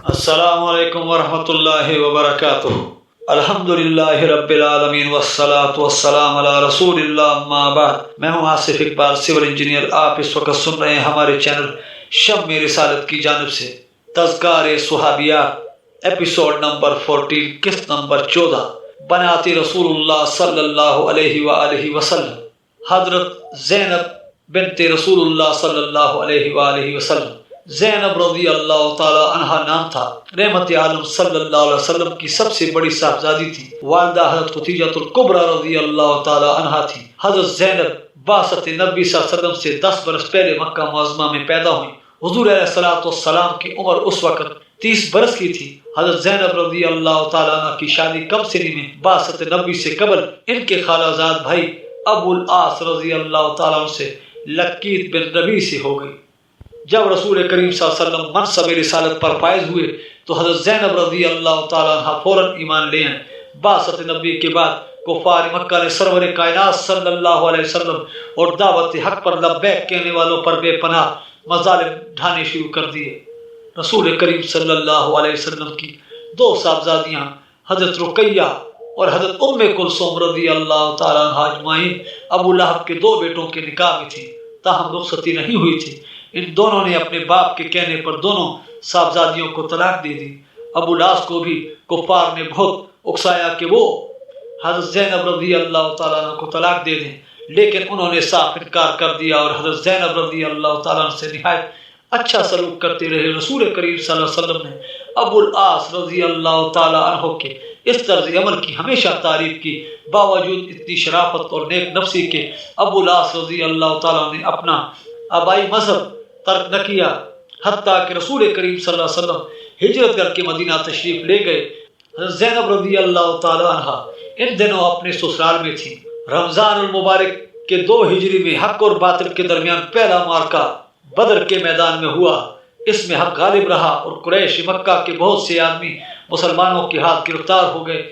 السلام علیکم ورحمۃ اللہ وبرکاتہ۔ الحمدللہ رب العالمین والصلاة والسلام علی رسول اللہ، اما بعد۔ میں ہوں آصف اقبال، سول انجینئر۔ آپ اس وقت سن رہے ہیں ہمارے چینل شم رسالت کی جانب سے تذکار صحابیات، ایپیسوڈ نمبر 14، قسط نمبر 14، بنات رسول اللہ صلی اللہ علیہ وآلہ وسلم۔ حضرت زینب بنت رسول اللہ صلی اللہ علیہ وآلہ وسلم۔ زینب رضی اللہ تعالی عنہا نام تھا۔ رحمت عالم صلی اللہ علیہ وسلم کی سب سے بڑی صاحبزادی تھی۔ والدہ حضرت خدیجہ الکبریٰ رضی اللہ تعالی عنہا تھی۔ حضرت زینب بعثت نبی صلی اللہ علیہ وسلم سے 10 برس پہلے مکہ معظمہ میں پیدا ہوئی۔ حضور علیہ السلام کی عمر اس وقت 30 برس کی تھی۔ حضرت زینب رضی اللہ تعالی عنہ کی شادی کم سنی میں بعثت نبی سے قبل ان کے خالہ زاد بھائی ابو العاص رضی اللہ تعالی عنہ سے لقیت بن ربیع سے ہو گئی۔ جب رسول کریم صلی اللہ علیہ وسلم منصب رسالت پر فائز ہوئے تو حضرت زینب رضی اللہ تعالی عنہ فوراً ایمان لے آئیں۔ بعثت نبی کے بعد کفار مکہ نے سرور کائنات صلی اللہ علیہ وسلم اور دعوت حق پر لبیک کہنے والوں پر بے پناہ مظالم ڈھانے شروع کر دیے۔ رسول کریم صلی اللہ علیہ وسلم کی 2 صاحبزادیاں حضرت رقیہ اور حضرت ام کلثوم رضی اللہ تعالی عنہ اجمعین ابو لہب کے 2 بیٹوں کے نکاح میں تھیں، تاہم رخصتی نہیں ہوئی تھی۔ ان دونوں نے اپنے باپ کے کہنے پر دونوں صاحبزادیوں کو طلاق دے دی۔ ابو العاص کو بھی کفار نے بہت اکسایا کہ وہ حضرت زینب رضی اللہ تعالیٰ عنہ کو طلاق دے دیں، لیکن انہوں نے صاف انکار کر دیا اور حضرت زینب رضی اللہ تعالیٰ عنہ سے نہایت اچھا سلوک کرتے رہے۔ رسول کریم صلی اللہ علیہ وسلم نے ابو العاص رضی اللہ تعالیٰ عنہ کے اس طرز عمل کی ہمیشہ تعریف کی۔ باوجود اتنی شرافت اور نیک نفسی کے ابو العاص رضی اللہ تعالیٰ نے اپنا آبائی مذہب ترک نہ کیا، حتیٰ کہ رسول کریم صلی اللہ علیہ وسلم ہجرت کر کے مدینہ تشریف لے گئے۔ حضرت زینب رضی اللہ تعالی عنہ ان دنوں اپنے سسرال میں تھیں۔ رمضان المبارک کے 2 ہجری میں حق اور باطل کے درمیان پہلا معرکہ بدر کے میدان میں ہوا۔ اس میں حق غالب رہا اور قریش مکہ کے بہت سے آدمی مسلمانوں کے ہاتھ گرفتار ہو گئے۔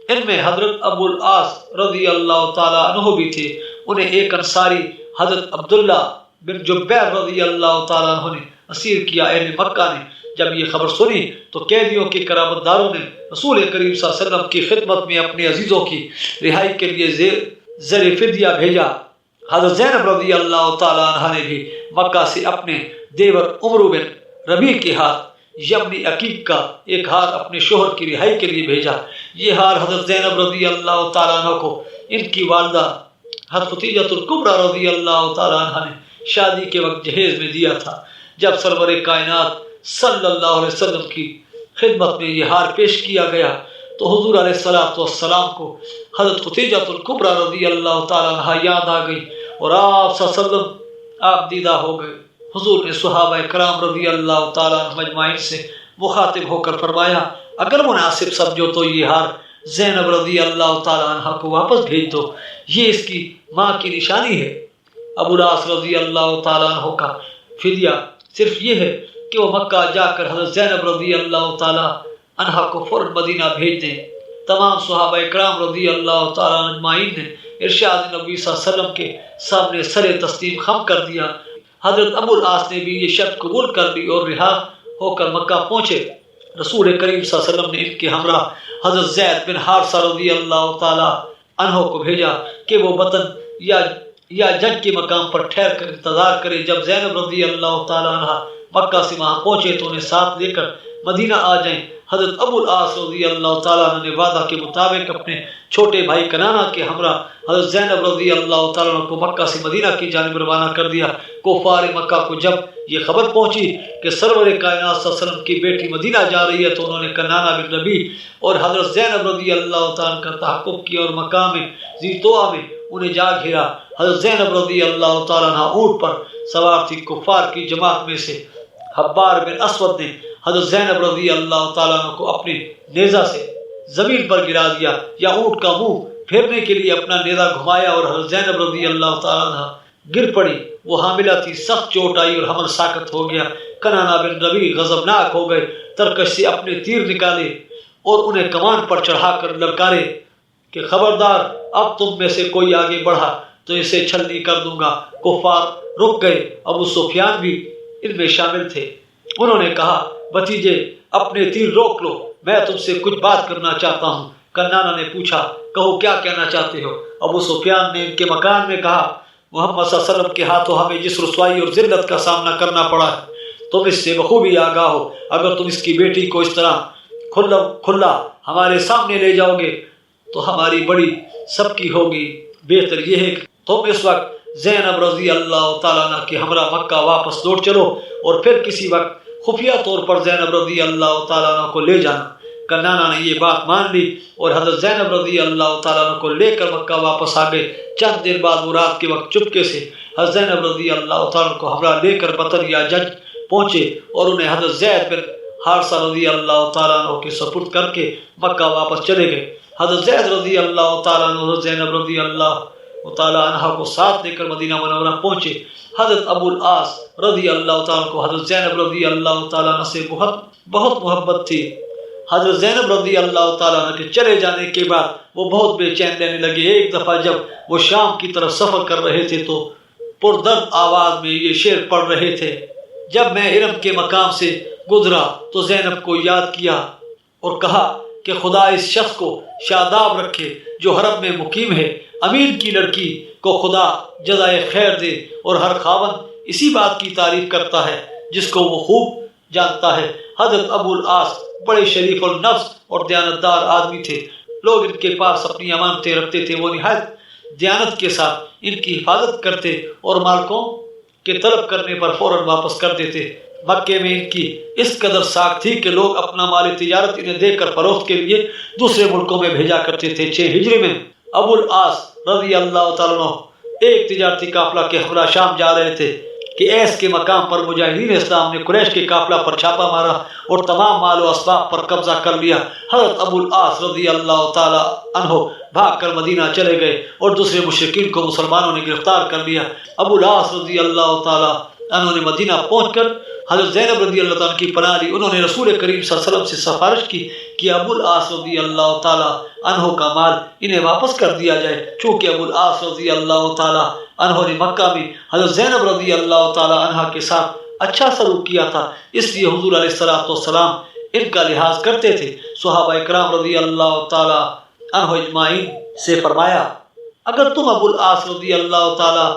ان میں حضرت ابو العاص رضی اللہ تعالی عنہ بھی تھے۔ انہیں ایک انصاری حضرت عبداللہ بن جبیر رضی اللہ تعالیٰ عنہ نے اسیر کیا۔ اہل مکہ نے جب یہ خبر سنی تو قیدیوں کے قرابت داروں نے رسول کریم صلی اللہ علیہ وسلم کی خدمت میں اپنے عزیزوں کی رہائی کے لیے زر فدیہ بھیجا۔ حضرت زینب رضی اللہ تعالیٰ عنہ نے بھی مکہ سے اپنے دیور عمرو بن ربیع کے ہاتھ یمنی عقیق کا ایک ہار اپنے شوہر کی رہائی کے لیے بھیجا۔ یہ ہار حضرت زینب رضی اللہ تعالیٰ عنہ کو ان کی والدہ حضرت خدیجہ الکبریٰ رضی اللہ تعالیٰ عنہ نے شادی کے وقت جہیز میں دیا تھا۔ جب سرور کائنات صلی اللہ علیہ وسلم کی خدمت میں یہ ہار پیش کیا گیا تو حضور علیہ السلام کو حضرت خدیجہ الکبریٰ رضی اللہ تعالیٰ عنہ یاد آ گئی اور آپ صلی اللہ علیہ وسلم آپ دیدہ ہو گئے۔ حضور نے صحابہ کرام رضی اللہ تعالیٰ عنہ مجمعین سے مخاطب ہو کر فرمایا، اگر مناسب سمجھو تو یہ ہار زینب رضی اللہ تعالیٰ عنہ کو واپس بھیج دو، یہ اس کی ماں کی نشانی ہے۔ ابو العاص رضی اللہ تعالیٰ عنہ کا فدیہ صرف یہ ہے کہ وہ مکہ جا کر حضرت زینب رضی اللہ تعالیٰ عنہ کو فوراً مدینہ بھیج دیں۔ تمام صحابہ کرام رضی اللہ تعالیٰ اجمعین نے ارشاد نبی صلی اللہ علیہ وسلم کے سامنے سر تسلیم خم کر دیا۔ حضرت ابو العاص نے بھی یہ شرط قبول کر لی اور رہا ہو کر مکہ پہنچے۔ رسول کریم صلی اللہ علیہ وسلم نے ان کے ہمراہ حضرت زید بن حارثہ رضی اللہ تعالیٰ عنہ کو بھیجا کہ وہ وطن یا جنگ کے مقام پر ٹھہر کر انتظار کرے۔ جب زینب رضی اللہ تعالیٰ عنہ مکہ سے وہاں پہنچے تو انہیں ساتھ لے کر مدینہ آ جائیں۔ حضرت ابو العاص رضی اللہ تعالیٰ عنہ نے وعدہ کے مطابق اپنے چھوٹے بھائی کنانہ کے ہمراہ حضرت زینب رضی اللہ تعالیٰ عنہ کو مکہ سے مدینہ کی جانب روانہ کر دیا۔ کفار مکہ کو جب یہ خبر پہنچی کہ سرور کائنات صلی اللہ علیہ وسلم کی بیٹی مدینہ جا رہی ہے تو انہوں نے کنانہ بن ربیع اور حضرت زینب رضی اللہ تعالیٰ عنہ کا تحقق کیا اور مقام ذی طویٰ میں انہیں جا گھیرا۔ حضرت زینب رضی اللہ تعالیٰ عنہ اونٹ پر سوار تھی۔ کفار کی جماعت میں سے حبار بن اسود نے حضرت زینب رضی اللہ تعالیٰ عنہ کو اپنے نیزہ سے زمین پر گرا دیا یا اونٹ کا منہ پھیرنے کے لیے اپنا نیزہ گھمایا اور حضرت زینب رضی اللہ تعالیٰ عنہ گر پڑی۔ وہ حاملہ تھی، سخت چوٹ آئی اور حمل ساقط ہو گیا۔ کنانہ بن ربیع غضبناک ہو گئے، ترکش سے اپنے تیر نکالے اور انہیں کمان پر چڑھا کر للکارے کہ خبردار اب تم میں سے کوئی آگے بڑھا تو اسے چھلنی کر دوں گا۔ کفار رک گئے، ابو سفیان بھی ان میں شامل تھے۔ انہوں نے کہا، بھتیجے اپنے تیر روک لو، میں تم سے کچھ بات کرنا چاہتا ہوں۔ کنانا نے پوچھا، کہو کیا کہنا چاہتے ہو؟ ابو سفیان نے ان کے مکان میں کہا، محمد صلی اللہ علیہ وسلم کے ہاتھوں ہمیں جس رسوائی اور ذلت کا سامنا کرنا پڑا ہے تم اس سے بخوبی آگاہ ہو۔ اگر تم اس کی بیٹی کو اس طرح کھلا ہمارے سامنے لے جاؤ گے تو ہماری بڑی سب کی ہوگی۔ بہتر یہ ہے کہ تم اس وقت زینب رضی اللہ تعالیٰ عنہ کے ہمراہ مکہ واپس لوٹ چلو اور پھر کسی وقت خفیہ طور پر زینب رضی اللہ تعالیٰ عنہ کو لے جانا۔ کنانا نے یہ بات مان لی اور حضرت زینب رضی اللہ تعالیٰ عنہ کو لے کر مکہ واپس آ گئے۔ چند دن بعد وہ رات کے وقت چپکے سے حضرت زینب رضی اللہ تعالیٰ عنہ کو ہمراہ لے کر بطن یا جج پہنچے اور انہیں حضرت زید بن حارثہ رضی اللہ تعالیٰ عنہ کے سپرد کر کے مکہ واپس چلے گئے۔ حضرت زید رضی اللہ تعالیٰ عنہ حضرت زینب رضی اللہ تعالیٰ عنہ کو ساتھ لے کر مدینہ منورہ پہنچے۔ حضرت ابو العاص رضی اللہ تعالیٰ عنہ کو حضرت زینب رضی اللہ تعالیٰ عنہ سے بہت محبت تھی۔ حضرت زینب رضی اللہ تعالیٰ عنہ کے چلے جانے کے بعد وہ بہت بے چین رہنے لگے۔ ایک دفعہ جب وہ شام کی طرف سفر کر رہے تھے تو پردرد آواز میں یہ شعر پڑھ رہے تھے، جب میں ارم کے مقام سے گزرا تو زینب کو یاد کیا اور کہا کہ خدا اس شخص کو شاداب رکھے جو حرم میں مقیم ہے۔ امیر کی لڑکی کو خدا جزائے خیر دے، اور ہر خاوند اسی بات کی تعریف کرتا ہے جس کو وہ خوب جانتا ہے۔ حضرت ابو العاص بڑے شریف النفس اور دیانتدار آدمی تھے۔ لوگ ان کے پاس اپنی امانتیں رکھتے تھے، وہ نہایت دیانت کے ساتھ ان کی حفاظت کرتے اور مالکوں کے طلب کرنے پر فوراً واپس کر دیتے۔ مکے میں ان کی اس قدر ساکھ تھی کہ لوگ اپنا مال تجارت انہیں دے کر فروخت کے لیے دوسرے ملکوں میں بھیجا کرتے تھے۔ 6 ہجری میں ابو العاص رضی اللہ تعالیٰ عنہ ایک تجارتی قافلہ کے ہمراہ شام جا رہے تھے کہ ایس کے مقام پر مجاہدین اسلام نے قریش کے قافلہ پر چھاپا مارا اور تمام مال و اسباب پر قبضہ کر لیا۔ حضرت ابو العاص رضی اللہ تعالیٰ عنہ بھاگ کر مدینہ چلے گئے اور دوسرے مشرکین کو مسلمانوں نے گرفتار کر لیا۔ ابو العاص رضی اللہ تعالیٰ عنہ نے مدینہ پہنچ کر حضرت زینب رضی اللہ تعالیٰ عنہ کی پناہ لی۔ انہوں نے رسول کریم صلی اللہ علیہ وسلم سے سفارش کی کہ ابو العاص رضی اللہ تعالیٰ عنہ کا مال انہیں واپس کر دیا جائے، چونکہ ابو العاص رضی اللہ تعالیٰ عنہ نے مکہ میں حضرت زینب رضی اللہ تعالیٰ عنہ کے ساتھ اچھا سلوک کیا تھا، اس لیے حضور علیہ الصلوۃ والسلام ان کا لحاظ کرتے تھے۔ صحابہ اکرام رضی اللہ تعالیٰ عنہ اجمعین سے فرمایا، اگر تم ابو العاص رضی اللہ تعالیٰ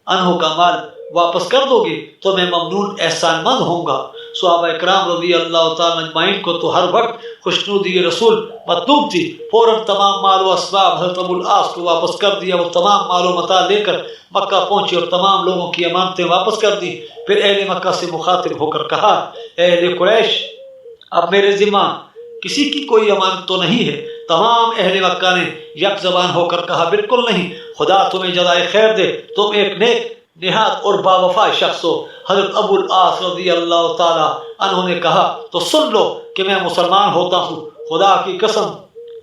عنہ کا مال واپس کر دو گے تو میں ممنون احسان مند ہوں گا۔ صحابہ اکرام رضی اللہ تعالیٰ اجمعین کو تو ہر وقت خوشنودی رسول مطلوب تھی۔ فوراً تمام مال و اسباب حضرت ابو العاص کو واپس کر دیا۔ وہ تمام مال و متاع لے کر مکہ پہنچے اور تمام لوگوں کی امانتیں واپس کر دی۔ پھر اہل مکہ سے مخاطب ہو کر کہا، اہل قریش، اب میرے ذمہ کسی کی کوئی امانت تو نہیں ہے؟ تمام اہل مکہ نے یک زبان ہو کر کہا، بالکل نہیں، خدا تمہیں جزائے خیر دے، تم ایک نیک نہاد اور باوفا شخص ہو۔ حضرت ابو العاص رضی اللہ تعالیٰ عنہ نے کہا، تو سن لو کہ میں مسلمان ہوتا ہوں، خدا کی قسم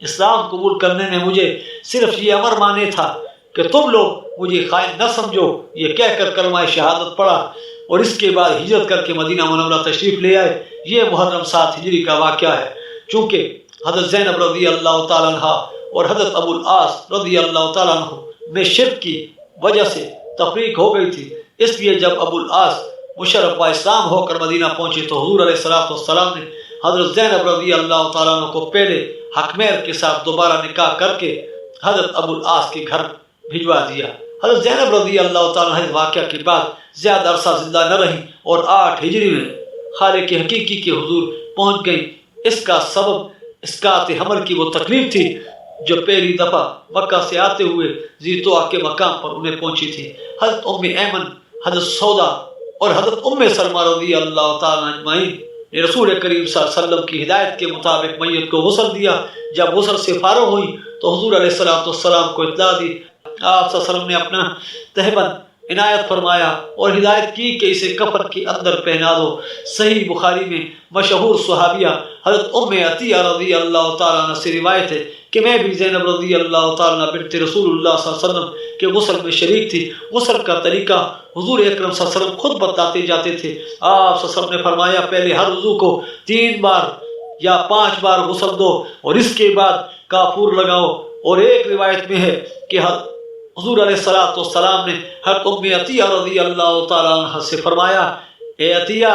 اسلام قبول کرنے میں مجھے صرف یہ امر مانے تھا کہ تم لوگ مجھے خائن نہ سمجھو۔ یہ کہہ کر کلمہ شہادت پڑھا اور اس کے بعد ہجرت کر کے مدینہ منورہ تشریف لے آئے۔ یہ محرم 7 ہجری کا واقعہ ہے۔ چونکہ حضرت زینب رضی اللہ تعالیٰ عنہ اور حضرت ابو العاص رضی اللہ تعالیٰ عنہ میں شرک کی وجہ سے تفریق ہو گئی تھی، اس لیے جب ابو العاص مشرف و اسلام ہو کر مدینہ پہنچے تو حضور علیہ الصلوۃ والسلام نے حضرت زینب رضی اللہ تعالیٰ عنہ کو پہلے حکمیر کے ساتھ دوبارہ نکاح کر کے حضرت ابو العاص کے گھر بھجوا دیا۔ حضرت زینب رضی اللہ تعالیٰ عنہ واقعہ کے بعد زیادہ عرصہ زندہ نہ رہیں اور 8 ہجری میں خالق حقیقی کے حضور پہنچ گئی۔ اس کا سبب اسقاط حمل کی وہ تکلیف تھی جو پہلی دفعہ مکہ سے آتے ہوئے ذیطوع کے مقام پر انہیں پہنچی تھی۔ حضرت ام ایمن، حضرت سودا اور حضرت ام سلمہ رضی اللہ تعالیٰ اجمعین نے رسول کریم صلی اللہ علیہ وسلم کی ہدایت کے مطابق میت کو غسل دیا۔ جب غسل سے فارغ ہوئی تو حضور علیہ الصلوۃ والسلام کو اطلاع دی۔ آپ صلی اللہ علیہ وسلم نے اپنا تہبند عنایت فرمایا اور ہدایت کی کہ اسے کفن کے اندر پہنا دو۔ صحیح بخاری میں مشہور صحابیہ حضرت ام عطیہ رضی اللہ تعالیٰ عنہ سے روایت ہے کہ میں بھی زینب رضی اللہ تعالیٰ عنہ بنت رسول اللہ صلی اللہ علیہ وسلم کے غسل میں شریک تھی۔ غسل کا طریقہ حضور اکرم صلی اللہ علیہ وسلم خود بتاتے جاتے تھے۔ آپ صلی اللہ علیہ وسلم نے فرمایا، پہلے ہر وضو کو 3 بار یا 5 بار غسل دو اور اس کے بعد کافور لگاؤ۔ اور ایک روایت میں ہے کہ حضور علیہ الصلوۃ والسلام نے حضرت ام عطیہ رضی اللہ تعالیٰ عنہ سے فرمایا، اے عطیہ،